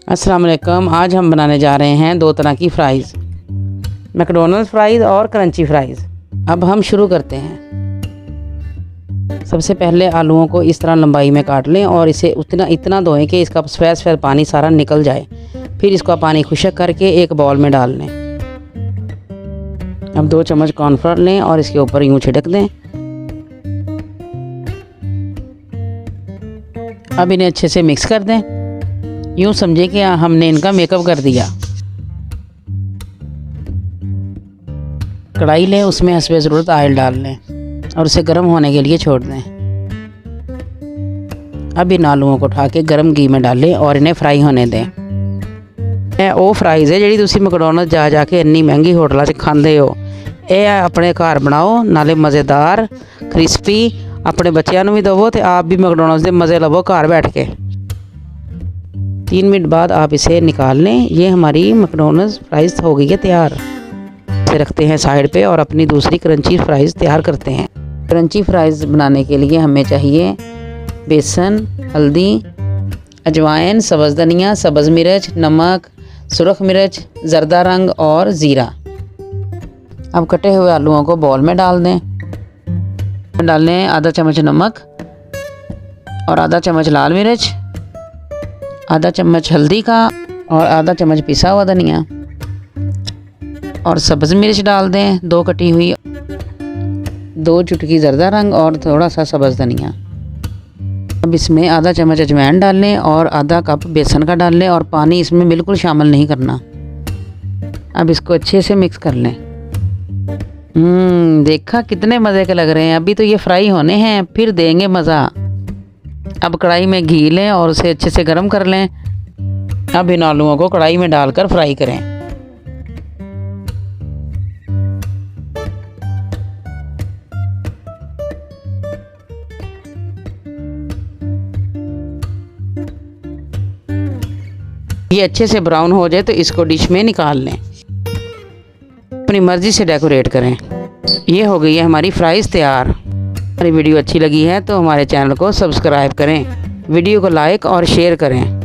अस्सलाम वालेकुम। आज हम बनाने जा रहे हैं दो तरह की फ़्राइज़, मैकडॉनल्ड्स फ़्राइज़ और क्रंची फ़्राइज़। अब हम शुरू करते हैं। सबसे पहले आलूओं को इस तरह लंबाई में काट लें और इसे इतना धोएं कि इसका सफ़ेद पानी सारा निकल जाए। फिर इसका पानी खुश्क करके एक बाउल में डाल लें। अब 2 चम्मच कॉर्नफ्लोर लें और इसके ऊपर यूँ छिड़क दें। अब इन्हें अच्छे से मिक्स कर दें। यूँ समझे कि हमने इनका मेकअप कर दिया। कढ़ाई लें, उसमें हस्बे ज़रूरत ऑयल डाल लें और उसे गर्म होने के लिए छोड़ दें। अब इन आलूओं को उठा के गर्म घी में डालें और इन्हें फ्राई होने दें। ਉਹ ਫਰਾਈਜ਼ ਹੈ ਜਿਹੜੀ ਤੁਸੀਂ ਮੈਕਡੋਨਲਡ ਜਾ ਕੇ ਇੰਨੀ ਮਹਿੰਗੀ ਹੋਟਲਾਂ 'ਚ ਖਾਂਦੇ ਹੋ। ਇਹ ਆਪਣੇ ਘਰ ਬਣਾਓ, ਨਾਲੇ ਮਜ਼ੇਦਾਰ ਕ੍ਰਿਸਪੀ, अपने बच्चों को भी दवो तो आप भी मैकडॉनल्ड्स के मज़े लवो घर बैठ के। 3 मिनट बाद आप इसे निकाल लें। ये हमारी मैकडॉनल्ड्स फ्राइज़ हो गई है तैयार। इसे रखते हैं साइड पे और अपनी दूसरी क्रंची फ्राइज़ तैयार करते हैं। क्रंची फ्राइज़ बनाने के लिए हमें चाहिए बेसन, हल्दी, अजवाइन, सब्ज़ धनिया, सब्ज़ मिर्च, नमक, सुरख मिर्च, ज़रदा रंग और ज़ीरा। अब कटे हुए आलूओं को बाउल में डाल दें। डाल लें आधा चम्मच नमक और आधा चम्मच लाल मिर्च, आधा चम्मच हल्दी का और आधा चम्मच पिसा हुआ धनिया और सब्ज़ मिर्च डाल दें 2 कटी हुई, 2 चुटकी ज़रदा रंग और थोड़ा सा सब्ज़ धनिया। अब इसमें आधा चम्मच अजवाइन डाल लें और आधा कप बेसन का डाल लें और पानी इसमें बिल्कुल शामिल नहीं करना। अब इसको अच्छे से मिक्स कर लें। देखा कितने मज़े के लग रहे हैं। अभी तो ये फ्राई होने हैं, फिर देंगे मज़ा। अब कढ़ाई में घी लें और उसे अच्छे से गर्म कर लें। अब इन आलूओं को कढ़ाई में डालकर फ्राई करें। ये अच्छे से ब्राउन हो जाए तो इसको डिश में निकाल लें। अपनी मर्ज़ी से डेकोरेट करें। ये हो गई है हमारी फ़्राइज़ तैयार। हमारी वीडियो अच्छी लगी है तो हमारे चैनल को सब्सक्राइब करें, वीडियो को लाइक और शेयर करें।